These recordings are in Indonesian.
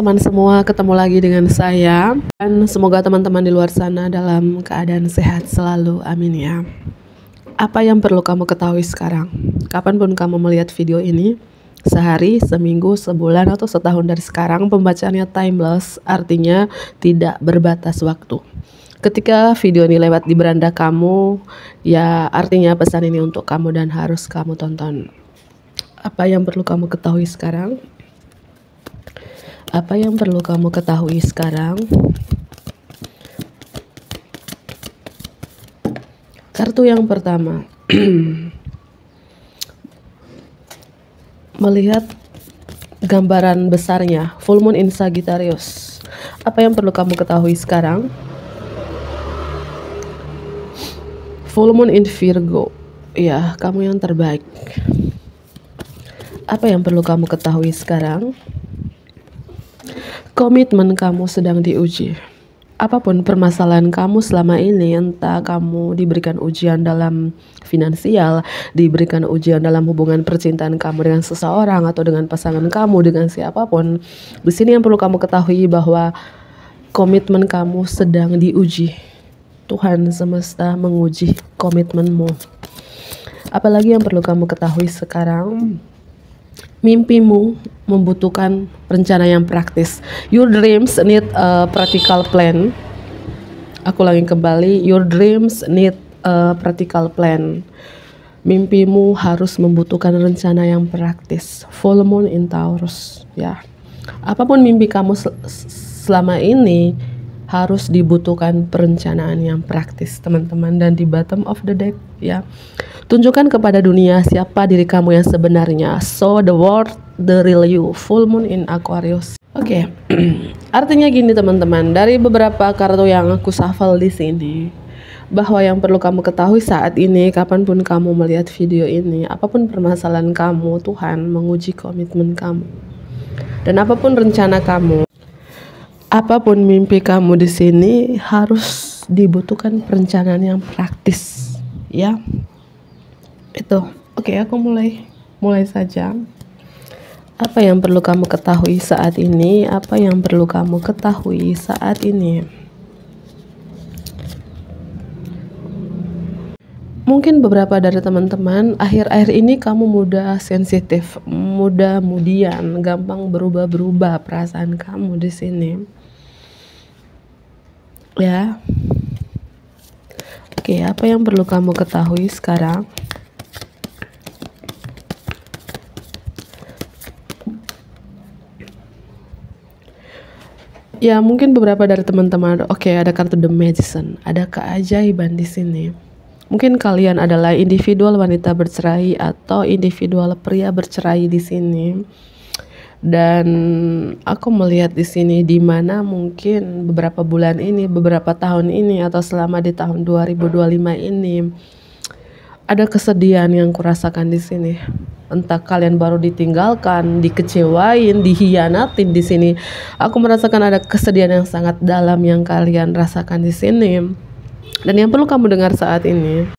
teman-teman semua, ketemu lagi dengan saya. Dan semoga teman-teman di luar sana dalam keadaan sehat selalu, amin ya. Apa yang perlu kamu ketahui sekarang? Kapanpun kamu melihat video ini, sehari, seminggu, sebulan, atau setahun dari sekarang, pembacaannya timeless, artinya tidak berbatas waktu. Ketika video ini lewat di beranda kamu, ya artinya pesan ini untuk kamu dan harus kamu tonton. Apa yang perlu kamu ketahui sekarang? Apa yang perlu kamu ketahui sekarang? Kartu yang pertama. Melihat gambaran besarnya, full moon in Sagittarius. Apa yang perlu kamu ketahui sekarang? Full moon in Virgo. Ya, kamu yang terbaik. Apa yang perlu kamu ketahui sekarang? Komitmen kamu sedang diuji. Apapun permasalahan kamu selama ini, entah kamu diberikan ujian dalam finansial, diberikan ujian dalam hubungan percintaan kamu dengan seseorang atau dengan pasangan kamu, dengan siapapun, di sini yang perlu kamu ketahui bahwa komitmen kamu sedang diuji. Tuhan semesta menguji komitmenmu. Apalagi yang perlu kamu ketahui sekarang? Mimpimu membutuhkan rencana yang praktis. Your dreams need a practical plan. Aku lagi kembali. Your dreams need a practical plan. Mimpimu harus membutuhkan rencana yang praktis. Full moon in Taurus. Ya, apapun mimpi kamu selama ini harus dibutuhkan perencanaan yang praktis, teman-teman. Dan di bottom of the deck, ya, tunjukkan kepada dunia siapa diri kamu yang sebenarnya. So the world, the real you. Full moon in Aquarius. Oke. Artinya gini teman-teman, dari beberapa kartu yang aku shuffle di sini, bahwa yang perlu kamu ketahui saat ini, kapanpun kamu melihat video ini, apapun permasalahan kamu, Tuhan menguji komitmen kamu. Dan apapun rencana kamu, apapun mimpi kamu di sini, harus dibutuhkan perencanaan yang praktis, ya. Itu. Oke, aku mulai saja. Apa yang perlu kamu ketahui saat ini? Apa yang perlu kamu ketahui saat ini? Mungkin beberapa dari teman-teman akhir-akhir ini kamu mudah sensitif, mudah-mudian, gampang berubah-berubah perasaan kamu di sini. Ya. Oke, apa yang perlu kamu ketahui sekarang? Ya, mungkin beberapa dari teman-teman, oke, ada kartu The Magician, ada keajaiban di sini. Mungkin kalian adalah individual wanita bercerai atau individual pria bercerai di sini. Dan aku melihat di sini di mana mungkin beberapa bulan ini, beberapa tahun ini, atau selama di tahun 2025 ini, ada kesedihan yang kurasakan di sini. Entah kalian baru ditinggalkan, dikecewain, dihianatin di sini. Aku merasakan ada kesedihan yang sangat dalam yang kalian rasakan di sini. Dan yang perlu kamu dengar saat ini,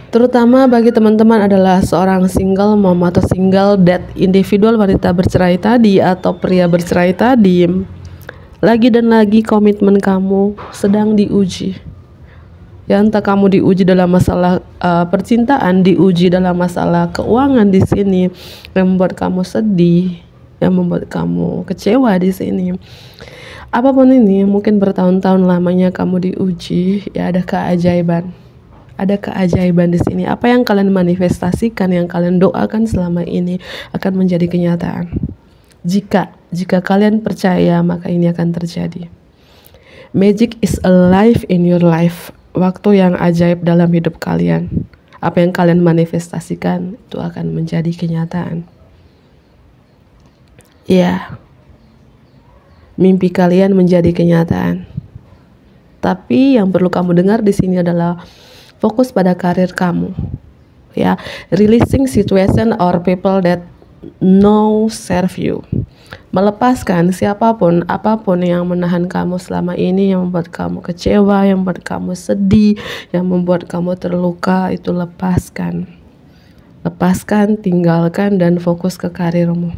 terutama bagi teman-teman adalah seorang single mom atau single dad, individual wanita bercerai tadi atau pria bercerai tadi. Lagi dan lagi komitmen kamu sedang diuji. Ya, entah kamu diuji dalam masalah percintaan, diuji dalam masalah keuangan di sini, yang membuat kamu sedih, yang membuat kamu kecewa di sini. Apapun ini, mungkin bertahun-tahun lamanya kamu diuji, ya ada keajaiban. Ada keajaiban di sini. Apa yang kalian manifestasikan, yang kalian doakan selama ini akan menjadi kenyataan. Jika kalian percaya, maka ini akan terjadi. Magic is alive in your life. Waktu yang ajaib dalam hidup kalian. Apa yang kalian manifestasikan itu akan menjadi kenyataan. Ya, mimpi kalian menjadi kenyataan. Tapi yang perlu kamu dengar di sini adalah fokus pada karir kamu. Ya, releasing situation or people that no serve you. Melepaskan siapapun, apapun yang menahan kamu selama ini, yang membuat kamu kecewa, yang membuat kamu sedih, yang membuat kamu terluka, itu lepaskan. Lepaskan, tinggalkan, dan fokus ke karirmu.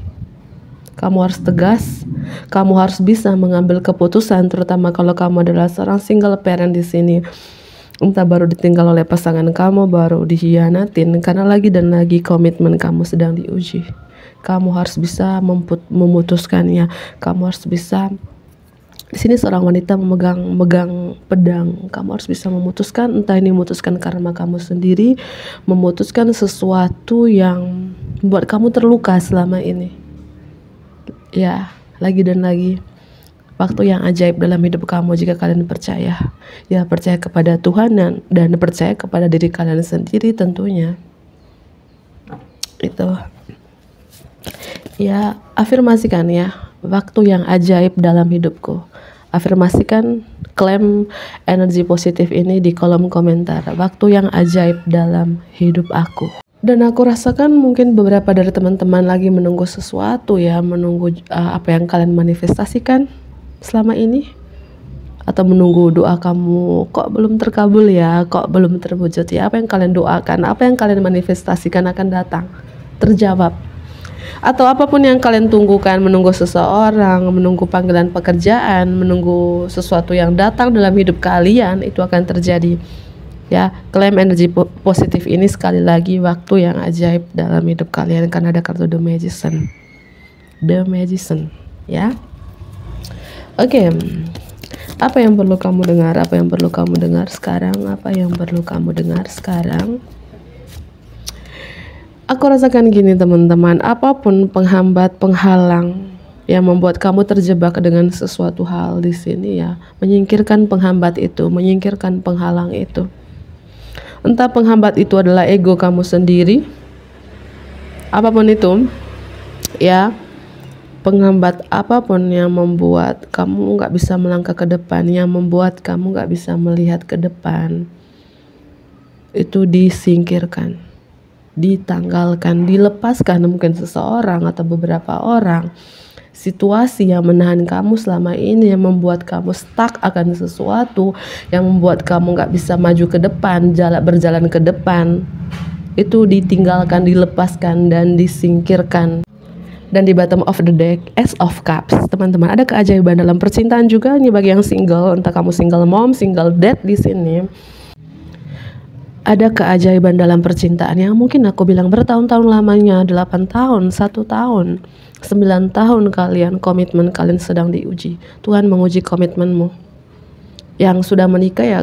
Kamu harus tegas, kamu harus bisa mengambil keputusan, terutama kalau kamu adalah seorang single parent di sini. Entah baru ditinggal oleh pasangan kamu, baru dikhianatin, karena lagi dan lagi komitmen kamu sedang diuji. Kamu harus bisa memutuskannya. Kamu harus bisa. Di sini seorang wanita memegang pedang. Kamu harus bisa memutuskan, entah ini memutuskan karena kamu sendiri, memutuskan sesuatu yang membuat kamu terluka selama ini. Ya, lagi dan lagi. Waktu yang ajaib dalam hidup kamu jika kalian percaya. Ya, percaya kepada Tuhan dan percaya kepada diri kalian sendiri tentunya. Itu. Ya, afirmasikan ya, waktu yang ajaib dalam hidupku. Afirmasikan, klaim energi positif ini di kolom komentar. Waktu yang ajaib dalam hidup aku. Dan aku rasakan mungkin beberapa dari teman-teman lagi menunggu sesuatu ya, menunggu apa yang kalian manifestasikan selama ini. Atau menunggu doa kamu, kok belum terkabul ya, kok belum terwujud ya. Apa yang kalian doakan, apa yang kalian manifestasikan akan datang, terjawab. Atau apapun yang kalian tunggukan, menunggu seseorang, menunggu panggilan pekerjaan, menunggu sesuatu yang datang dalam hidup kalian, itu akan terjadi. Ya, klaim energi positif ini sekali lagi, waktu yang ajaib dalam hidup kalian, karena ada kartu The Magician. The Magician, ya. Oke. Apa yang perlu kamu dengar? Apa yang perlu kamu dengar sekarang? Apa yang perlu kamu dengar sekarang? Aku rasakan gini teman-teman, apapun penghambat, penghalang yang membuat kamu terjebak dengan sesuatu hal di sini ya, menyingkirkan penghambat itu, menyingkirkan penghalang itu. Entah penghambat itu adalah ego kamu sendiri, apapun itu, ya, penghambat apapun yang membuat kamu nggak bisa melangkah ke depan, yang membuat kamu nggak bisa melihat ke depan, itu disingkirkan, ditanggalkan, dilepaskan. Mungkin seseorang atau beberapa orang, situasi yang menahan kamu selama ini, yang membuat kamu stuck akan sesuatu, yang membuat kamu nggak bisa maju ke depan, berjalan ke depan, itu ditinggalkan, dilepaskan, dan disingkirkan. Dan di bottom of the deck, Ace of Cups, teman-teman, ada keajaiban dalam percintaan juga nih bagi yang single, entah kamu single mom, single dad di sini. Ada keajaiban dalam percintaan yang mungkin aku bilang bertahun-tahun lamanya, 8 tahun, 1 tahun, 9 tahun kalian, komitmen kalian sedang diuji. Tuhan menguji komitmenmu. Yang sudah menikah ya,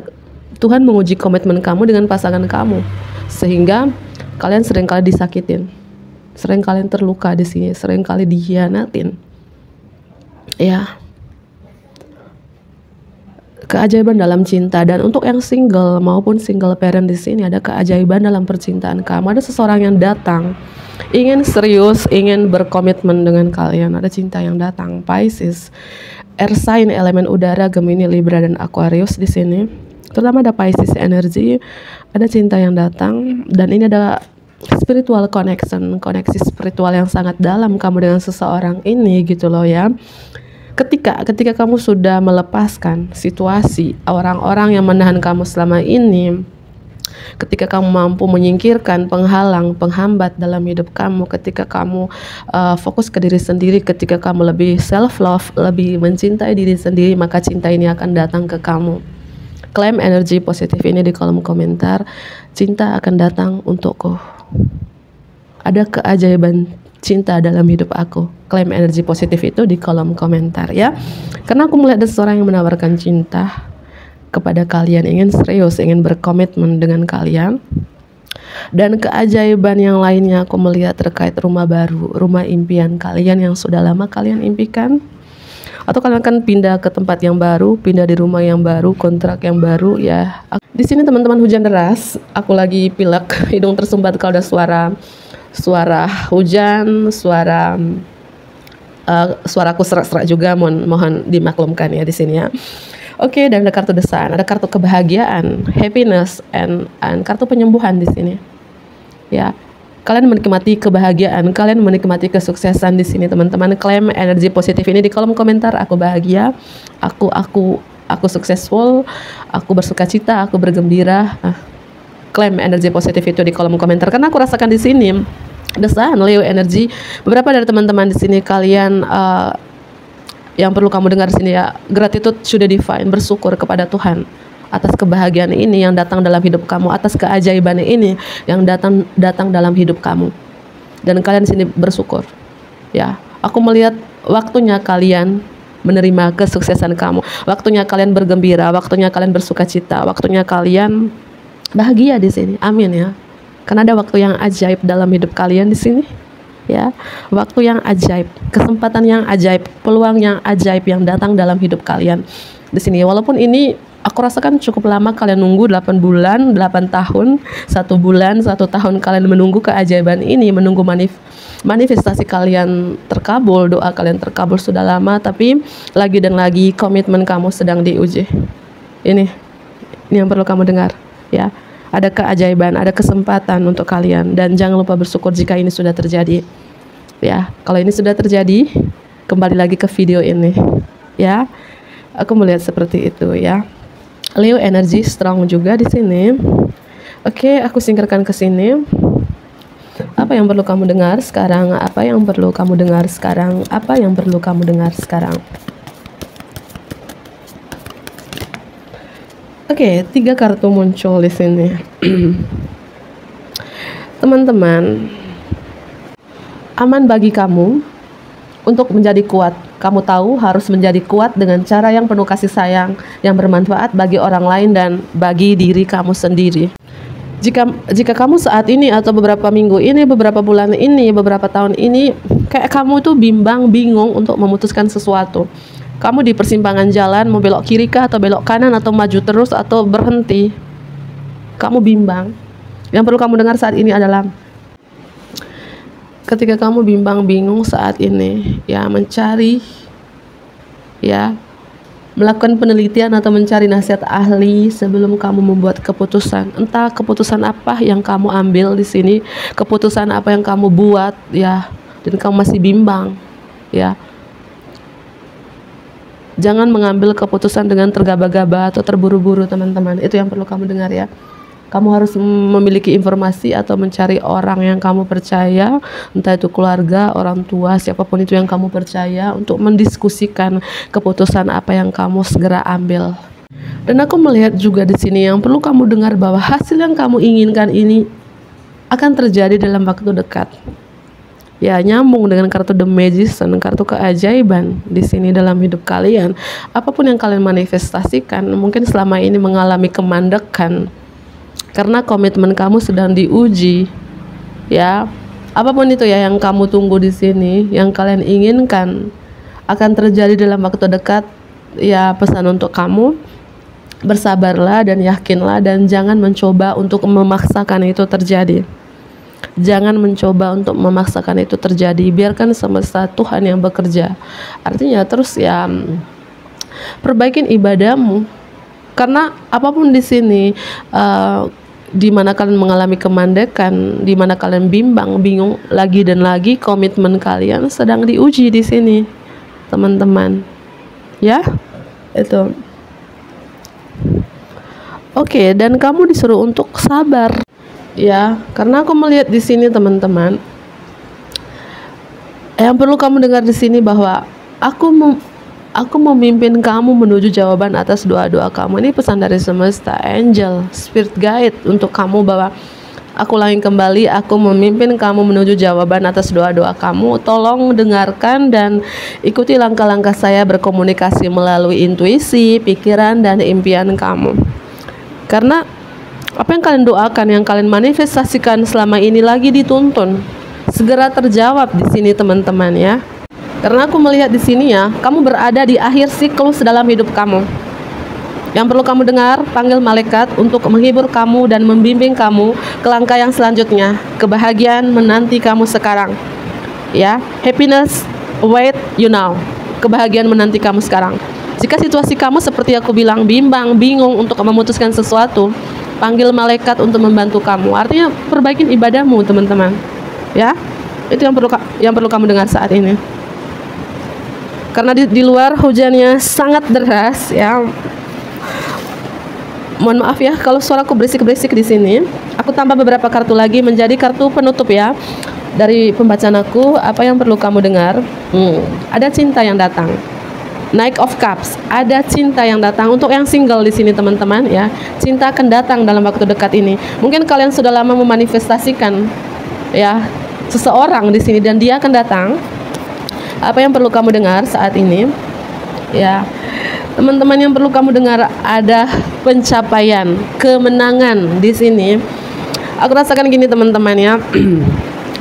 Tuhan menguji komitmen kamu dengan pasangan kamu. Sehingga kalian seringkali disakitin. Sering kalian terluka di sini, sering kali dikhianatin. Ya. Keajaiban dalam cinta. Dan untuk yang single maupun single parent di sini, ada keajaiban dalam percintaan kamu. Ada seseorang yang datang, ingin serius, ingin berkomitmen dengan kalian. Ada cinta yang datang. Pisces, air sign, elemen udara, Gemini, Libra, dan Aquarius di sini. Terutama ada Pisces energi, ada cinta yang datang, dan ini ada spiritual connection, koneksi spiritual yang sangat dalam kamu dengan seseorang ini gitu loh ya. Ketika kamu sudah melepaskan situasi orang-orang yang menahan kamu selama ini, ketika kamu mampu menyingkirkan penghalang, penghambat dalam hidup kamu, ketika kamu fokus ke diri sendiri, ketika kamu lebih self love, lebih mencintai diri sendiri, maka cinta ini akan datang ke kamu. Klaim energi positif ini di kolom komentar. Cinta akan datang untukku. Ada keajaiban cinta dalam hidup aku. Klaim energi positif itu di kolom komentar ya. Karena aku melihat ada seseorang yang menawarkan cinta kepada kalian, ingin serius, ingin berkomitmen dengan kalian. Dan keajaiban yang lainnya aku melihat terkait rumah baru, rumah impian kalian yang sudah lama kalian impikan. Atau kalian akan pindah ke tempat yang baru, pindah di rumah yang baru, kontrak yang baru ya. Di sini teman-teman hujan deras, aku lagi pilek, hidung tersumbat kalau ada suara hujan, suaraku serak-serak juga, mohon dimaklumkan ya di sini ya. Oke, dan ada kartu The Sun, ada kartu kebahagiaan, happiness, and kartu penyembuhan di sini. Ya, kalian menikmati kebahagiaan, kalian menikmati kesuksesan di sini teman-teman. Klaim energi positif ini di kolom komentar. Aku bahagia, aku successful, aku bersuka cita, aku bergembira. Klaim energi positif itu di kolom komentar, karena aku rasakan di sini The Sun, Leo energi. Beberapa dari teman-teman di sini kalian yang perlu kamu dengar di sini ya, gratitude sudah divine, bersyukur kepada Tuhan atas kebahagiaan ini yang datang dalam hidup kamu, atas keajaiban ini yang datang dalam hidup kamu. Dan kalian di sini bersyukur. Ya, aku melihat waktunya kalian menerima kesuksesan kamu, waktunya kalian bergembira, waktunya kalian bersukacita, waktunya kalian bahagia di sini. Amin ya. Karena ada waktu yang ajaib dalam hidup kalian di sini. Ya, waktu yang ajaib, kesempatan yang ajaib, peluang yang ajaib yang datang dalam hidup kalian di sini. Walaupun ini aku rasakan cukup lama kalian nunggu, 8 bulan, 8 tahun, 1 bulan, 1 tahun kalian menunggu keajaiban ini, menunggu manifestasi kalian terkabul, doa kalian terkabul sudah lama, tapi lagi dan lagi komitmen kamu sedang diuji. Ini yang perlu kamu dengar ya. Ada keajaiban, ada kesempatan untuk kalian, dan jangan lupa bersyukur jika ini sudah terjadi. Ya, kalau ini sudah terjadi, kembali lagi ke video ini. Ya, aku melihat seperti itu ya. Leo energi strong juga di sini. Oke, aku singkirkan ke sini. Apa yang perlu kamu dengar sekarang? Apa yang perlu kamu dengar sekarang? Apa yang perlu kamu dengar sekarang? Oke, 3 kartu muncul di sini. Teman-teman, aman bagi kamu untuk menjadi kuat. Kamu tahu harus menjadi kuat dengan cara yang penuh kasih sayang, yang bermanfaat bagi orang lain dan bagi diri kamu sendiri. Jika kamu saat ini atau beberapa minggu ini, beberapa bulan ini, beberapa tahun ini, kayak kamu tuh bimbang, bingung untuk memutuskan sesuatu. Kamu di persimpangan jalan, mau belok kiri kah atau belok kanan, atau maju terus atau berhenti. Kamu bimbang. Yang perlu kamu dengar saat ini adalah, ketika kamu bimbang, bingung saat ini, ya mencari, ya melakukan penelitian atau mencari nasihat ahli sebelum kamu membuat keputusan. Entah keputusan apa yang kamu ambil di sini, keputusan apa yang kamu buat, ya, dan kamu masih bimbang, ya. Jangan mengambil keputusan dengan tergaba-gaba atau terburu-buru, teman-teman. Itu yang perlu kamu dengar ya. Kamu harus memiliki informasi atau mencari orang yang kamu percaya, entah itu keluarga, orang tua, siapapun itu yang kamu percaya, untuk mendiskusikan keputusan apa yang kamu segera ambil. Dan aku melihat juga di sini yang perlu kamu dengar bahwa hasil yang kamu inginkan ini akan terjadi dalam waktu dekat. Ya, nyambung dengan kartu The Magician, kartu keajaiban di sini dalam hidup kalian. Apapun yang kalian manifestasikan, mungkin selama ini mengalami kemandekan karena komitmen kamu sedang diuji. Ya, apapun itu ya yang kamu tunggu di sini, yang kalian inginkan akan terjadi dalam waktu dekat. Ya, pesan untuk kamu, bersabarlah dan yakinlah, dan jangan mencoba untuk memaksakan itu terjadi. Jangan mencoba untuk memaksakan itu terjadi. Biarkan semesta Tuhan yang bekerja. Artinya terus ya, perbaikin ibadahmu. Karena apapun di sini, di mana kalian mengalami kemandekan, di mana kalian bimbang, bingung lagi dan lagi, komitmen kalian sedang diuji di sini, teman-teman. Ya, itu. Oke, dan kamu disuruh untuk sabar. Ya, karena aku melihat di sini, teman-teman, yang perlu kamu dengar di sini bahwa aku memimpin kamu menuju jawaban atas doa-doa kamu. Ini pesan dari semesta, angel, spirit guide untuk kamu, bahwa aku ulangi kembali, aku memimpin kamu menuju jawaban atas doa-doa kamu. Tolong dengarkan dan ikuti langkah-langkah saya berkomunikasi melalui intuisi, pikiran, dan impian kamu. Karena apa yang kalian doakan, yang kalian manifestasikan selama ini lagi dituntun segera terjawab di sini, teman-teman ya. Karena aku melihat di sini ya, kamu berada di akhir siklus dalam hidup kamu. Yang perlu kamu dengar, panggil malaikat untuk menghibur kamu dan membimbing kamu ke langkah yang selanjutnya. Kebahagiaan menanti kamu sekarang. Ya, happiness wait you now. Kebahagiaan menanti kamu sekarang. Jika situasi kamu seperti aku bilang, bimbang, bingung untuk memutuskan sesuatu, panggil malaikat untuk membantu kamu. Artinya perbaikin ibadahmu, teman-teman. Ya, itu yang perlu kamu dengar saat ini. Karena di luar hujannya sangat deras ya. Mohon maaf ya kalau suaraku berisik-berisik di sini. Aku tambah beberapa kartu lagi menjadi kartu penutup ya. Dari pembacaan aku, apa yang perlu kamu dengar? Ada cinta yang datang. Knight of Cups, ada cinta yang datang. Untuk yang single di sini teman-teman ya, cinta akan datang dalam waktu dekat ini. Mungkin kalian sudah lama memanifestasikan ya seseorang di sini dan dia akan datang. Apa yang perlu kamu dengar saat ini? Ya, teman-teman, yang perlu kamu dengar ada pencapaian, kemenangan di sini. Aku rasakan gini teman-teman ya.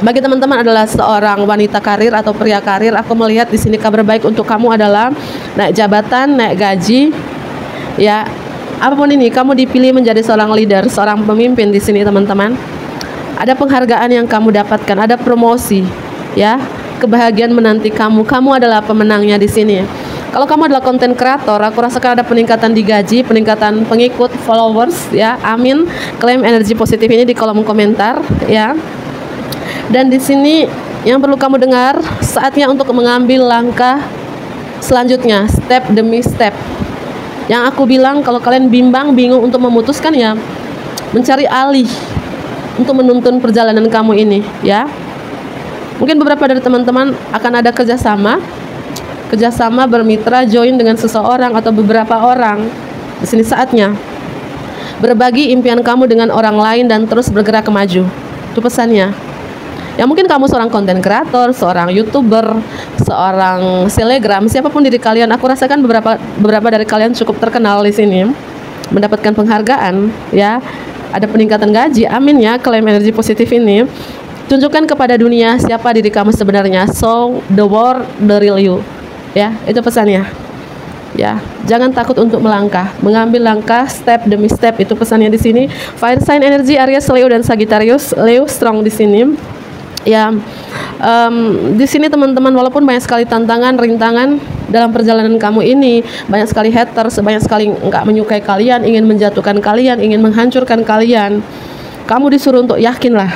Bagi teman-teman adalah seorang wanita karir atau pria karir, aku melihat di sini kabar baik untuk kamu adalah naik jabatan, naik gaji. Ya, apapun ini, kamu dipilih menjadi seorang leader, seorang pemimpin di sini teman-teman. Ada penghargaan yang kamu dapatkan, ada promosi, ya. Kebahagiaan menanti kamu. Kamu adalah pemenangnya di sini. Kalau kamu adalah konten kreator, aku rasakan ada peningkatan di gaji, peningkatan pengikut, followers, ya. Amin. Klaim energi positif ini di kolom komentar, ya. Dan di sini yang perlu kamu dengar, saatnya untuk mengambil langkah selanjutnya, step demi step. Yang aku bilang, kalau kalian bimbang, bingung untuk memutuskan, ya mencari alih untuk menuntun perjalanan kamu ini, ya. Mungkin beberapa dari teman-teman akan ada kerjasama bermitra, join dengan seseorang atau beberapa orang. Di sini saatnya berbagi impian kamu dengan orang lain dan terus bergerak ke maju. Itu pesannya. Ya mungkin kamu seorang konten kreator, seorang YouTuber, seorang selegram, siapapun diri kalian, aku rasakan beberapa dari kalian cukup terkenal di sini, mendapatkan penghargaan, ya. Ada peningkatan gaji, amin ya. Klaim energi positif ini. Tunjukkan kepada dunia siapa diri kamu sebenarnya. So the world the real you. Ya, itu pesannya. Ya, jangan takut untuk melangkah, mengambil langkah step demi step, itu pesannya di sini. Fire sign energi Aries, Leo dan Sagittarius. Leo strong di sini. Ya, di sini teman-teman, walaupun banyak sekali tantangan, rintangan dalam perjalanan kamu ini, banyak sekali haters, banyak sekali nggak menyukai kalian, ingin menjatuhkan kalian, ingin menghancurkan kalian, kamu disuruh untuk yakinlah.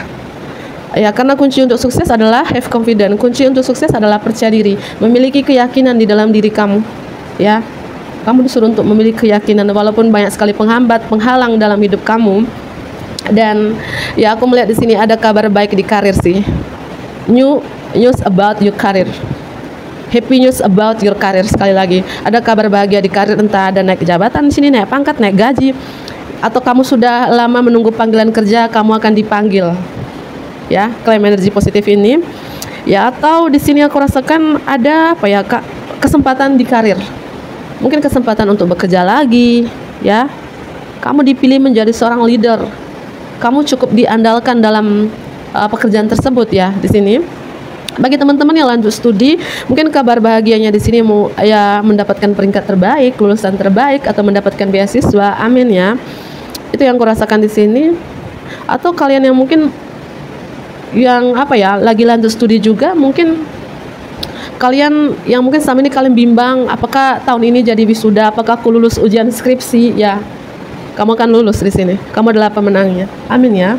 Ya, karena kunci untuk sukses adalah have confidence. Kunci untuk sukses adalah percaya diri, memiliki keyakinan di dalam diri kamu. Ya, kamu disuruh untuk memiliki keyakinan walaupun banyak sekali penghambat, penghalang dalam hidup kamu. Dan ya, aku melihat di sini ada kabar baik di karir sih. New news about your career. Happy news about your career. Sekali lagi, ada kabar bahagia di karir, entah ada naik jabatan di sini, naik pangkat, naik gaji, atau kamu sudah lama menunggu panggilan kerja, kamu akan dipanggil. Ya, klaim energi positif ini. Ya, atau di sini aku rasakan ada apa ya, Kak, kesempatan di karir. Mungkin kesempatan untuk bekerja lagi, ya. Kamu dipilih menjadi seorang leader. Kamu cukup diandalkan dalam pekerjaan tersebut ya di sini. Bagi teman-teman yang lanjut studi, mungkin kabar bahagianya di sini mau ya mendapatkan peringkat terbaik, lulusan terbaik, atau mendapatkan beasiswa. Amin ya. Itu yang kurasakan di sini. Atau kalian yang mungkin yang apa ya, lagi lanjut studi juga, mungkin kalian yang mungkin selama ini kalian bimbang, apakah tahun ini jadi wisuda, apakah aku lulus ujian skripsi, ya. Kamu akan lulus di sini. Kamu adalah pemenangnya. Amin ya.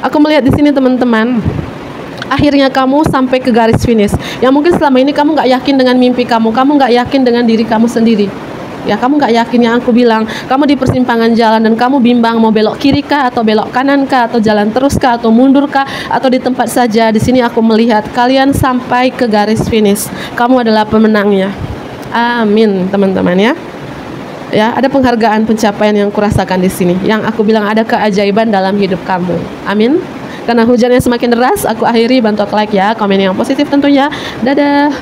Aku melihat di sini teman-teman, akhirnya kamu sampai ke garis finish. Yang mungkin selama ini kamu nggak yakin dengan mimpi kamu nggak yakin dengan diri kamu sendiri. Ya, kamu nggak yakin, yang aku bilang, kamu di persimpangan jalan dan kamu bimbang mau belok kiri kah atau belok kanan kah, atau jalan terus kah atau mundur kah, atau di tempat saja. Di sini aku melihat kalian sampai ke garis finish. Kamu adalah pemenangnya. Amin teman-teman ya. Ya, ada penghargaan, pencapaian yang kurasakan di sini. Yang aku bilang ada keajaiban dalam hidup kamu. Amin. Karena hujannya semakin deras, aku akhiri, bantu like ya, komen yang positif tentunya. Dadah.